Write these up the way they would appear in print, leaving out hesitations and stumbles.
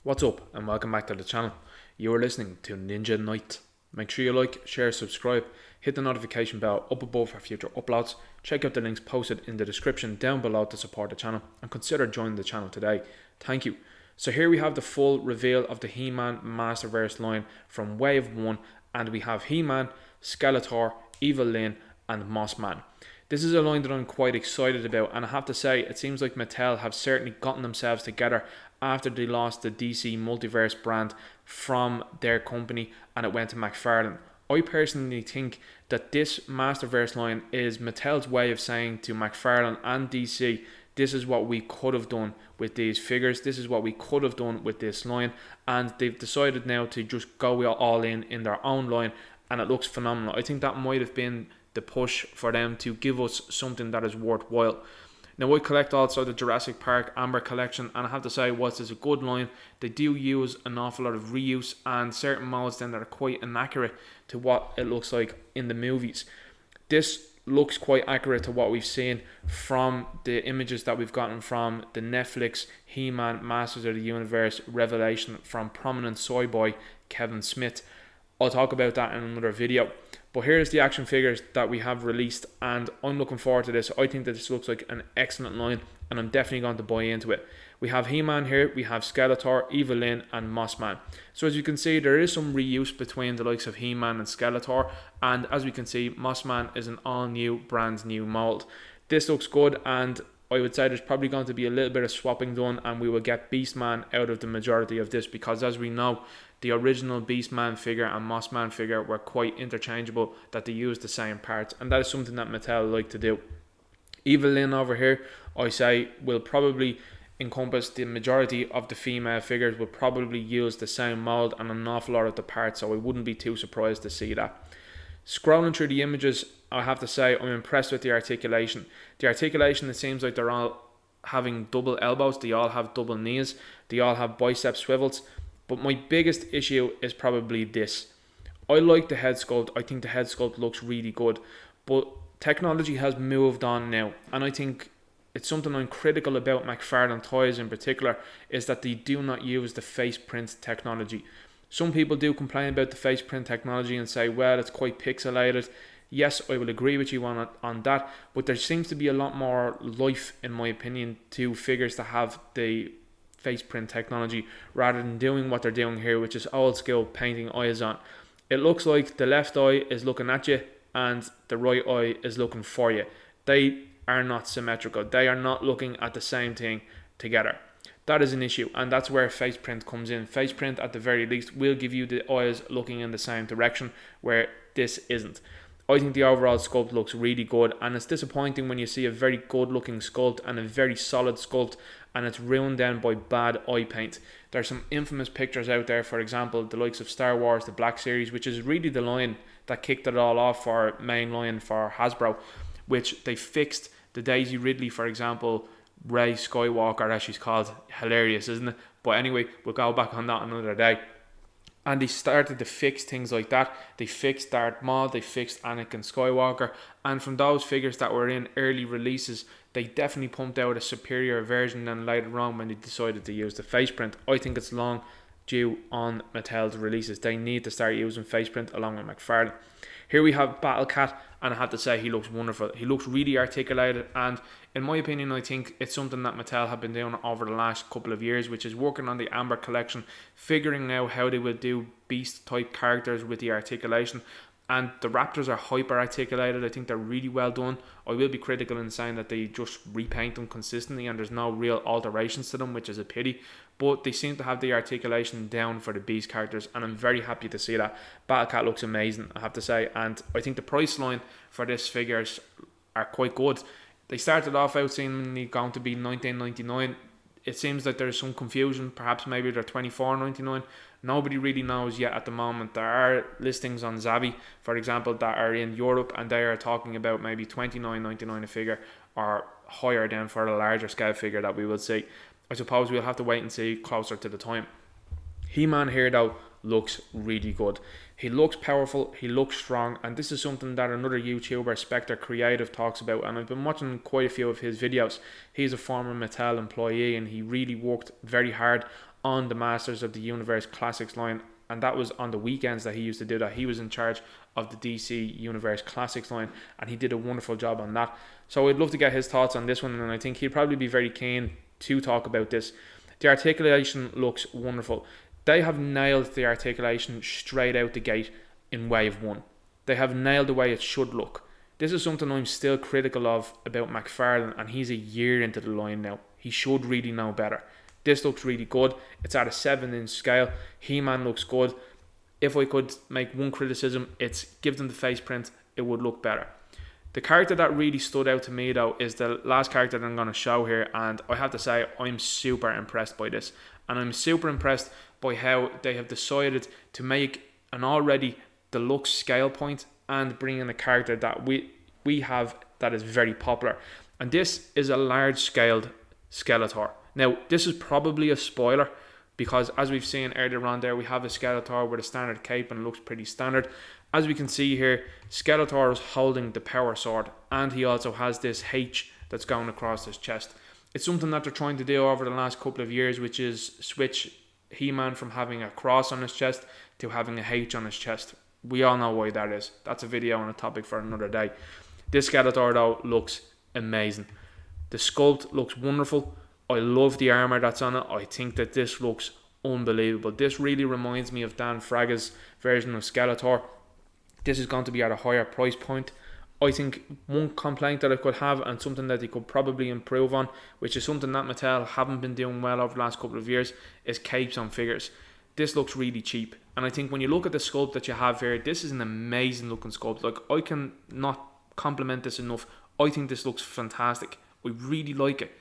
What's up and welcome back to the channel. You are listening to Ninja Knight. Make sure you like, share, subscribe, hit the notification bell up above for future uploads. Check out the links posted in the description down below to support the channel and consider joining the channel today. Thank you. So here we have the full reveal of the He-Man Masterverse line from Wave 1, and we have He-Man, Skeletor, Evil Lyn and Moss Man. This is a line that I'm quite excited about, and I have to say it seems like Mattel have certainly gotten themselves together after they lost the DC Multiverse brand from their company and it went to McFarlane. I personally think that this Masterverse line is Mattel's way of saying to McFarlane and DC, this is what we could have done with these figures, this is what we could have done with this line, and they've decided now to just go all in their own line, and it looks phenomenal. I think that might have been the push for them to give us something that is worthwhile. Now, I collect also the Jurassic Park Amber collection, and I have to say, whilst it's a good line, they do use an awful lot of reuse and certain molds then that are quite inaccurate to what it looks like in the movies. This looks quite accurate to what we've seen from the images that we've gotten from the Netflix He-Man Masters of the Universe revelation from prominent soy boy Kevin Smith. I'll talk about that in another video. But here's the action figures that we have released, and I'm looking forward to this. I think that this looks like an excellent line, and I'm definitely going to buy into it. We have He-Man here, we have Skeletor, Evil Lyn and Moss Man. So as you can see, there is some reuse between the likes of He-Man and Skeletor, and as we can see, Moss Man is an all new, brand new mold. This looks good, and I would say there's probably going to be a little bit of swapping done, and we will get Beastman out of the majority of this, because as we know, the original Beastman figure and Mossman figure were quite interchangeable, that they used the same parts, and that is something that Mattel like to do. Evil Lyn over here, I say, will probably encompass the majority of the female figures, will probably use the same mold and an awful lot of the parts, so I wouldn't be too surprised to see that. Scrolling through the images, I have to say I'm impressed with the articulation. The articulation, it seems like they're all having double elbows, they all have double knees, they all have bicep swivels. But my biggest issue is probably this. I like the head sculpt. I think the head sculpt looks really good. But technology has moved on now. And I think it's something I'm critical about McFarlane Toys in particular, is that they do not use the face print technology. Some people do complain about the face print technology and say, well, it's quite pixelated. Yes, I will agree with you on that. But there seems to be a lot more life, in my opinion, to figures that have the face print technology rather than doing what they're doing here, which is old school painting eyes on. It looks like the left eye is looking at you and the right eye is looking for you. They are not symmetrical. They are not looking at the same thing together. That is an issue, and that's where face print comes in. Face print, at the very least, will give you the eyes looking in the same direction, where this isn't. I think the overall sculpt looks really good, and it's disappointing when you see a very good looking sculpt and a very solid sculpt and it's ruined down by bad eye paint. There's some infamous pictures out there, for example, the likes of Star Wars, the Black Series, which is really the line that kicked it all off for main line for Hasbro, which they fixed the Daisy Ridley, for example, Rey Skywalker, as she's called. Hilarious, isn't it? But anyway, we'll go back on that another day. And they started to fix things like that. They fixed Darth Maul, they fixed Anakin Skywalker, and from those figures that were in early releases, they definitely pumped out a superior version than later on when they decided to use the face print. I think it's long due on Mattel's releases. They need to start using face print along with McFarlane. Here we have Battle Cat, and I have to say he looks wonderful. He looks really articulated, and in my opinion, I think it's something that Mattel have been doing over the last couple of years, which is working on the Amber collection, figuring out how they will do beast type characters with the articulation. And the Raptors are hyper articulated. I think they're really well done. I will be critical in saying that they just repaint them consistently and there's no real alterations to them, which is a pity. But they seem to have the articulation down for the beast characters, and I'm very happy to see that. Battlecat looks amazing, I have to say, and I think the price line for this figures are quite good. They started off out seemingly going to be $19.99. It seems like there's some confusion. Perhaps maybe they're $24.99. Nobody really knows yet at the moment. There are listings on Zavi, for example, that are in Europe, and they are talking about maybe $29.99 a figure, or higher than for a larger scale figure that we will see. I suppose we'll have to wait and see closer to the time. He-Man here though looks really good. He looks powerful, he looks strong, and this is something that another YouTuber, Spectre Creative, talks about, and I've been watching quite a few of his videos. He's a former Mattel employee and he really worked very hard on the Masters of the Universe Classics line, and that was on the weekends that he used to do that. He was in charge of the DC Universe Classics line, and he did a wonderful job on that. So I'd love to get his thoughts on this one, and I think he'd probably be very keen to talk about this. The articulation looks wonderful. They have nailed the articulation straight out the gate in wave 1. They have nailed the way it should look. This is something I'm still critical of about McFarlane, and he's a year into the line now. He should really know better. This looks really good. It's at a 7-inch scale. He-Man looks good. If I could make one criticism, it's give them the face print. It would look better. The character that really stood out to me though is the last character that I'm going to show here, and I have to say I'm super impressed by this. And I'm super impressed by how they have decided to make an already deluxe scale point and bring in a character that we have that is very popular. And this is a large scaled Skeletor. Now, this is probably a spoiler because as we've seen earlier on there, we have a Skeletor with a standard cape and it looks pretty standard. As we can see here, Skeletor is holding the power sword and he also has this H that's going across his chest. It's something that they're trying to do over the last couple of years, which is switch He-Man from having a cross on his chest to having a H on his chest. We all know why that is. That's a video and a topic for another day. This Skeletor though looks amazing. The sculpt looks wonderful. I love the armor that's on it. I think that this looks unbelievable. This really reminds me of Dan Fraga's version of Skeletor. This is going to be at a higher price point. I think one complaint that I could have and something that they could probably improve on, which is something that Mattel haven't been doing well over the last couple of years, is capes on figures. This looks really cheap. And I think when you look at the sculpt that you have here, this is an amazing looking sculpt. Like, I can not compliment this enough. I think this looks fantastic. I really like it.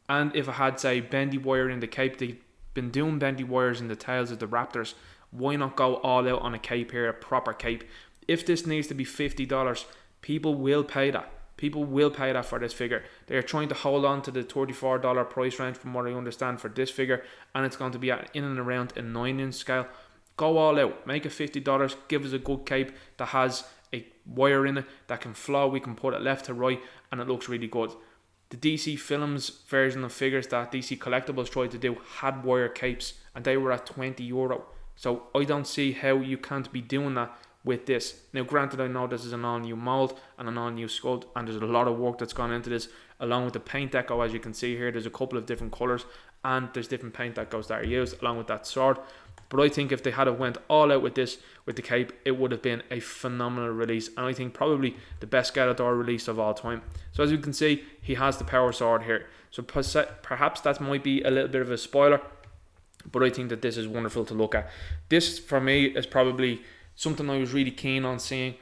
And if I had, say, bendy wire in the cape, they've been doing bendy wires in the tails of the Raptors. Why not go all out on a cape here, a proper cape? If this needs to be $50, people will pay that. People will pay that for this figure. They are trying to hold on to the $34 price range from what I understand for this figure. And it's going to be at in and around a 9-inch scale. Go all out. Make it $50. Give us a good cape that has a wire in it that can flow. We can put it left to right and it looks really good. The DC Films version of figures that DC Collectibles tried to do had wire capes and they were at €20. So I don't see how you can't be doing that with this. Now granted, I know this is an all new mold and an all new sculpt and there's a lot of work that's gone into this, along with the paint deco. As you can see here, there's a couple of different colours and there's different paint decos that are used along with that sword. But I think if they had went all out with this, with the cape, it would have been a phenomenal release. And I think probably the best Skeletor release of all time. So as you can see, he has the power sword here. So perhaps that might be a little bit of a spoiler. But I think that this is wonderful to look at. This, for me, is probably something I was really keen on seeing.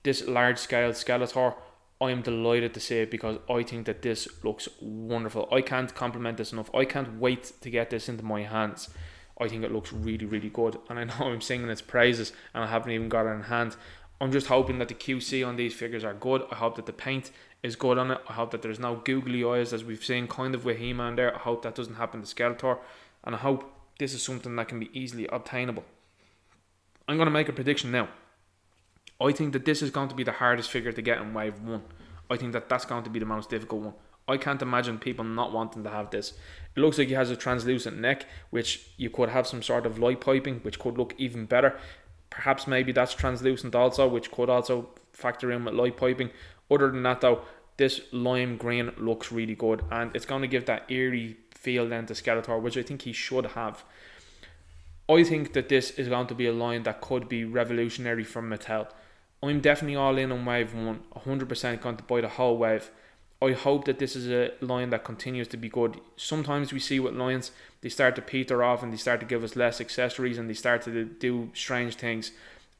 This large scale Skeletor. I am delighted to see it because I think that this looks wonderful. I can't compliment this enough. I can't wait to get this into my hands. I think it looks really, really good. And I know I'm singing its praises and I haven't even got it in hand. I'm just hoping that the QC on these figures are good. I hope that the paint is good on it. I hope that there's no googly eyes as we've seen kind of with He-Man there. I hope that doesn't happen to Skeletor. And I hope this is something that can be easily obtainable. I'm going to make a prediction now. I think that this is going to be the hardest figure to get in wave 1. I think that that's going to be the most difficult one. I can't imagine people not wanting to have this. It looks like he has a translucent neck, which you could have some sort of light piping, which could look even better. Perhaps maybe that's translucent also, which could also factor in with light piping. Other than that though, this lime green looks really good and it's going to give that eerie feel then to Skeletor, which I think he should have. I think that this is going to be a line that could be revolutionary for Mattel. I'm definitely all in on wave 1, 100% going to buy the whole wave. I hope that this is a line that continues to be good. Sometimes we see with lines, they start to peter off and they start to give us less accessories and they start to do strange things.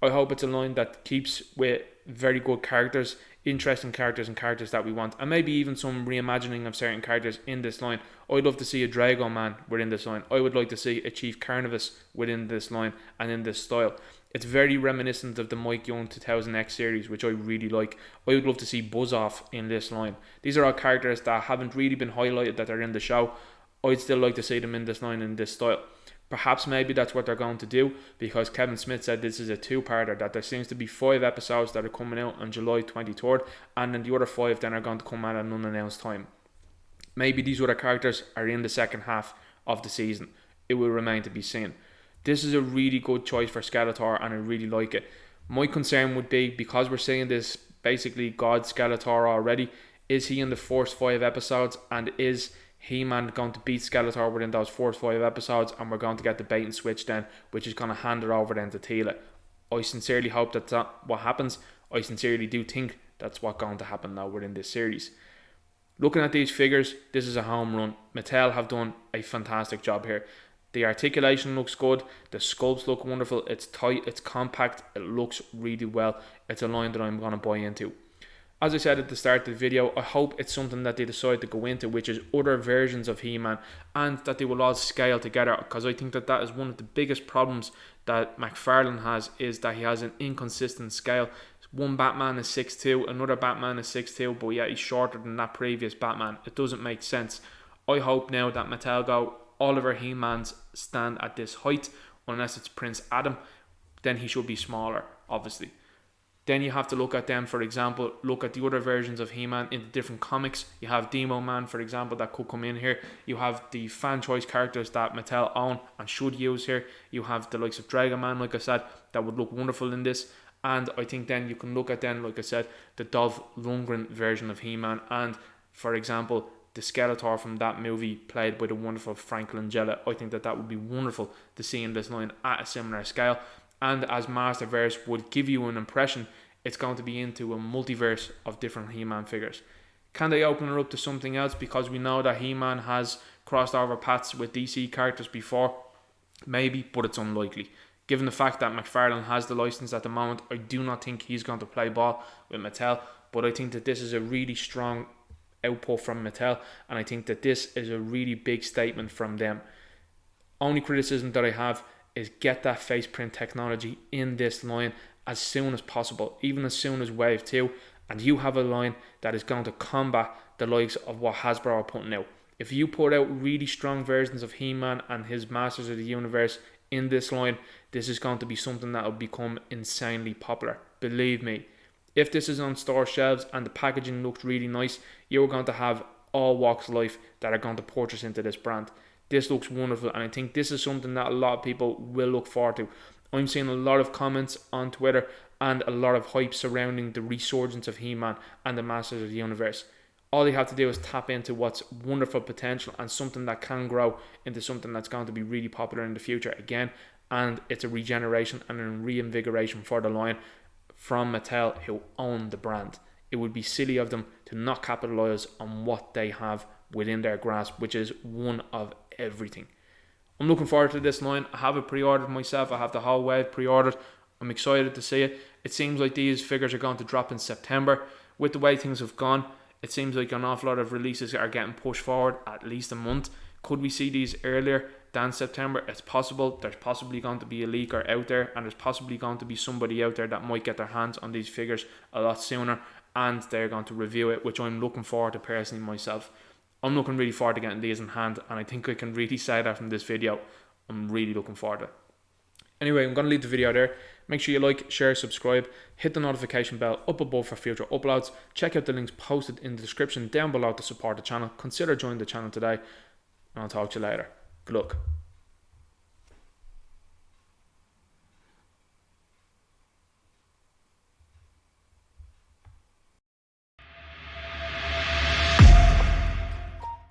I hope it's a line that keeps with very good characters, interesting characters and characters that we want. And maybe even some reimagining of certain characters in this line. I'd love to see a Drago Man within this line. I would like to see a Chief Carnivus within this line and in this style. It's very reminiscent of the Mike Young 2000X series, which I really like. I would love to see Buzz-Off in this line. These are all characters that haven't really been highlighted that are in the show. I'd still like to see them in this line in this style. Perhaps maybe that's what they're going to do, because Kevin Smith said this is a two-parter, that there seems to be 5 episodes that are coming out on July 23rd, and then the other 5 then are going to come out at an unannounced time. Maybe these other characters are in the second half of the season. it will remain to be seen. This is a really good choice for Skeletor, and I really like it. My concern would be, because we're seeing this basically God Skeletor already, is he in the first 5 episodes, and is He-Man going to beat Skeletor within those first 5 episodes, and we're going to get the bait and switch then, which is going to hand it over then to Tila. I sincerely hope that's what happens. I sincerely do think that's what's going to happen now within this series. Looking at these figures, this is a home run. Mattel have done a fantastic job here. The articulation looks good, the sculpts look wonderful, it's tight, it's compact, it looks really well. It's a line that I'm going to buy into. As I said at the start of the video, I hope it's something that they decide to go into, which is other versions of He-Man, and that they will all scale together, because I think that that is one of the biggest problems that McFarlane has, is that he has an inconsistent scale. One Batman is 6'2", another Batman is 6'2", but yet he's shorter than that previous Batman. It doesn't make sense. I hope now that Mattel go, all of our He-Mans stand at this height, unless it's Prince Adam, then he should be smaller, obviously. Then you have to look at them, for example, look at the other versions of He-Man in the different comics. You have Demo Man, for example, that could come in here. You have the fan choice characters that Mattel own and should use here. You have the likes of Dragon Man, like I said, that would look wonderful in this. And I think then you can look at then, like I said, the Dolph Lundgren version of He-Man, and, for example, the Skeletor from that movie played by the wonderful Frank Langella. I think that that would be wonderful to see in this line at a similar scale. And as Masterverse would give you an impression, it's going to be into a multiverse of different He-Man figures. Can they open it up to something else? Because we know that He-Man has crossed over paths with DC characters before. Maybe, but it's unlikely. Given the fact that McFarlane has the license at the moment, I do not think he's going to play ball with Mattel. But I think that this is a really strong output from Mattel, and I think that this is a really big statement from them. Only criticism that I have is get that face print technology in this line as soon as possible, even as soon as Wave 2, and you have a line that is going to combat the likes of what Hasbro are putting out. If you put out really strong versions of He-Man and his Masters of the Universe in this line, this is going to be something that will become insanely popular. Believe me, if this is on store shelves and the packaging looks really nice, you're going to have all walks of life that are going to purchase into this brand. This looks wonderful, and I think this is something that a lot of people will look forward to. I'm seeing a lot of comments on Twitter and a lot of hype surrounding the resurgence of He-Man and the Masters of the Universe. All you have to do is tap into what's wonderful potential and something that can grow into something that's going to be really popular in the future again. And it's a regeneration and a reinvigoration for the line from Mattel, who own the brand. It would be silly of them to not capitalise on what they have within their grasp, which is one of everything. I'm looking forward to this line. I have it pre-ordered myself. I have the whole wave pre-ordered. I'm excited to see it. It seems like these figures are going to drop in September. With the way things have gone, it seems like an awful lot of releases are getting pushed forward at least a month. Could we see these earlier than September? It's possible. There's possibly going to be a leaker out there, and there's possibly going to be somebody out there that might get their hands on these figures a lot sooner, and they're going to review it, which I'm looking forward to personally myself. I'm looking really forward to getting these in hand, and I think I can really say that from this video. I'm really looking forward to it. Anyway, I'm going to leave the video there. Make sure you like, share, subscribe, hit the notification bell up above for future uploads. Check out the links posted in the description down below to support the channel. Consider joining the channel today, and I'll talk to you later. Good luck.